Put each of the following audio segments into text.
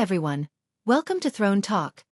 everyone, welcome to Throne Talk.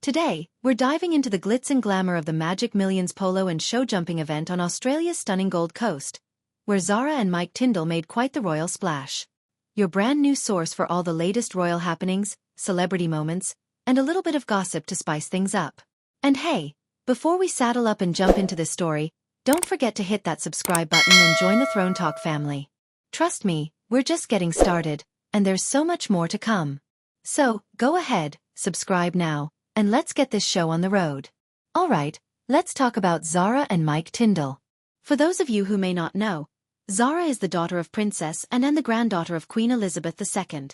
Today, we're diving into the glitz and glamour of the Magic Millions polo and show jumping event on Australia's stunning Gold Coast, where Zara and Mike Tindall made quite the royal splash. Your brand new source for all the latest royal happenings, celebrity moments, and a little bit of gossip to spice things up. And hey, before we saddle up and jump into this story, don't forget to hit that subscribe button and join the Throne Talk family. Trust me, we're just getting started, and there's so much more to come. So, go ahead, subscribe now, and let's get this show on the road. Alright, let's talk about Zara and Mike Tindall. For those of you who may not know, Zara is the daughter of Princess and the granddaughter of Queen Elizabeth II.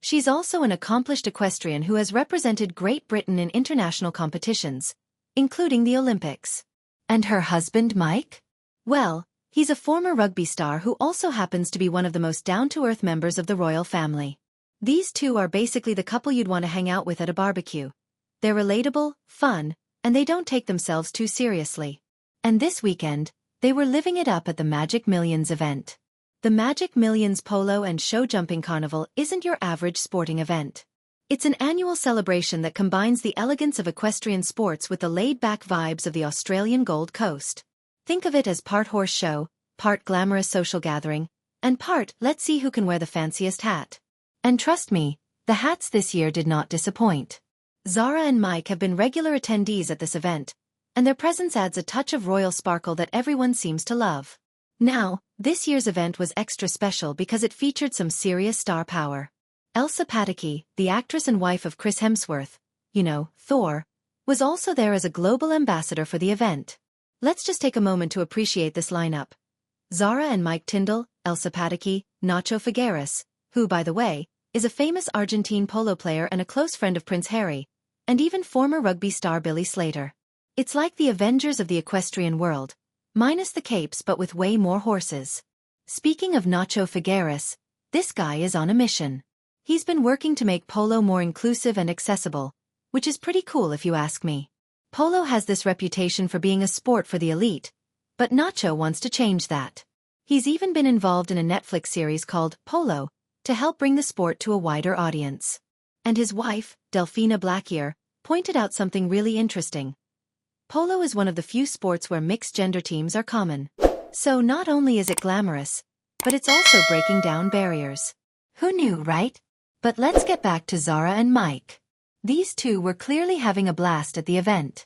She's also an accomplished equestrian who has represented Great Britain in international competitions, including the Olympics. And her husband Mike? Well, he's a former rugby star who also happens to be one of the most down-to-earth members of the royal family. These two are basically the couple you'd want to hang out with at a barbecue. They're relatable, fun, and they don't take themselves too seriously. And this weekend, they were living it up at the Magic Millions event. The Magic Millions Polo and Show Jumping Carnival isn't your average sporting event. It's an annual celebration that combines the elegance of equestrian sports with the laid-back vibes of the Australian Gold Coast. Think of it as part horse show, part glamorous social gathering, and part let's see who can wear the fanciest hat. And trust me, the hats this year did not disappoint. Zara and Mike have been regular attendees at this event, and their presence adds a touch of royal sparkle that everyone seems to love. Now, this year's event was extra special because it featured some serious star power. Elsa Pataky, the actress and wife of Chris Hemsworth, Thor, was also there as a global ambassador for the event. Let's just take a moment to appreciate this lineup. Zara and Mike Tindall, Elsa Pataky, Nacho Figueras, who, by the way, is a famous Argentine polo player and a close friend of Prince Harry, and even former rugby star Billy Slater. It's like the Avengers of the equestrian world, minus the capes but with way more horses. Speaking of Nacho Figueras, this guy is on a mission. He's been working to make polo more inclusive and accessible, which is pretty cool if you ask me. Polo has this reputation for being a sport for the elite, but Nacho wants to change that. He's even been involved in a Netflix series called Polo, to help bring the sport to a wider audience. And his wife, Delphina Blackier, pointed out something really interesting. Polo is one of the few sports where mixed-gender teams are common. So not only is it glamorous, but it's also breaking down barriers. Who knew, right? But let's get back to Zara and Mike. These two were clearly having a blast at the event.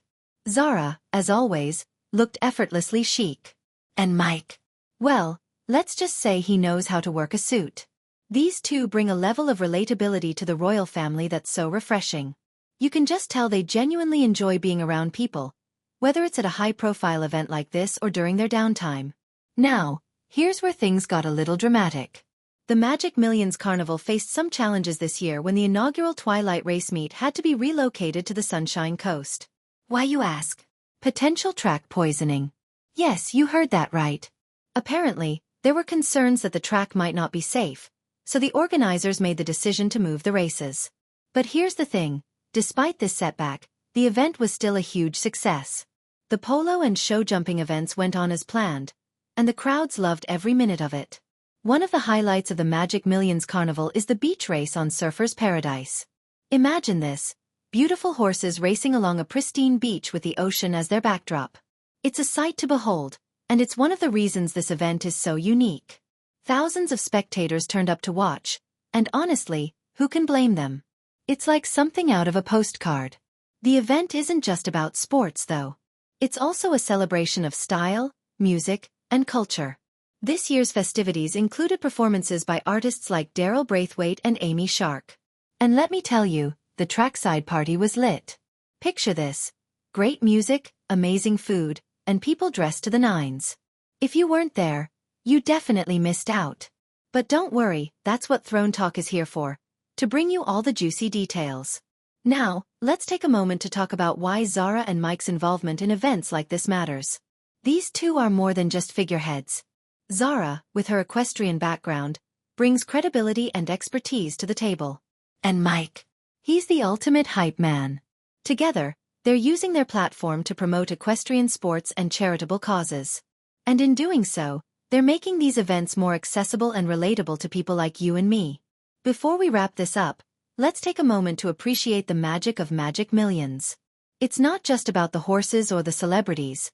Zara, as always, looked effortlessly chic. And Mike? Well, let's just say he knows how to work a suit. These two bring a level of relatability to the royal family that's so refreshing. You can just tell they genuinely enjoy being around people, whether it's at a high-profile event like this or during their downtime. Now, here's where things got a little dramatic. The Magic Millions Carnival faced some challenges this year when the inaugural Twilight race meet had to be relocated to the Sunshine Coast. Why, you ask? Potential track poisoning. Yes, you heard that right. Apparently, there were concerns that the track might not be safe, so the organizers made the decision to move the races. But here's the thing, despite this setback, the event was still a huge success. The polo and show jumping events went on as planned, and the crowds loved every minute of it. One of the highlights of the Magic Millions Carnival is the beach race on Surfer's Paradise. Imagine this, beautiful horses racing along a pristine beach with the ocean as their backdrop. It's a sight to behold, and it's one of the reasons this event is so unique. Thousands of spectators turned up to watch, and honestly, who can blame them? It's like something out of a postcard. The event isn't just about sports, though. It's also a celebration of style, music, and culture. This year's festivities included performances by artists like Daryl Braithwaite and Amy Shark. And let me tell you, the trackside party was lit. Picture this: great music, amazing food, and people dressed to the nines. If you weren't there, you definitely missed out. But don't worry, that's what Throne Talk is here for, to bring you all the juicy details. Now, let's take a moment to talk about why Zara and Mike's involvement in events like this matters. These two are more than just figureheads. Zara, with her equestrian background, brings credibility and expertise to the table. And Mike? He's the ultimate hype man. Together, they're using their platform to promote equestrian sports and charitable causes. And in doing so, they're making these events more accessible and relatable to people like you and me. Before we wrap this up, let's take a moment to appreciate the magic of Magic Millions. It's not just about the horses or the celebrities.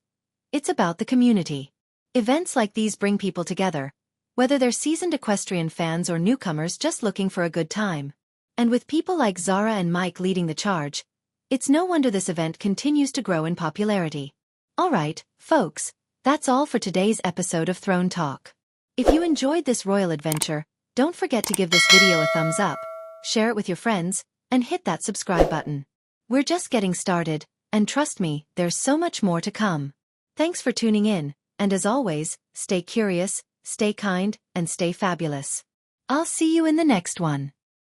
It's about the community. Events like these bring people together, whether they're seasoned equestrian fans or newcomers just looking for a good time. And with people like Zara and Mike leading the charge, it's no wonder this event continues to grow in popularity. Alright, folks, that's all for today's episode of Throne Talk. If you enjoyed this royal adventure, don't forget to give this video a thumbs up, share it with your friends, and hit that subscribe button. We're just getting started, and trust me, there's so much more to come. Thanks for tuning in, and as always, stay curious, stay kind, and stay fabulous. I'll see you in the next one.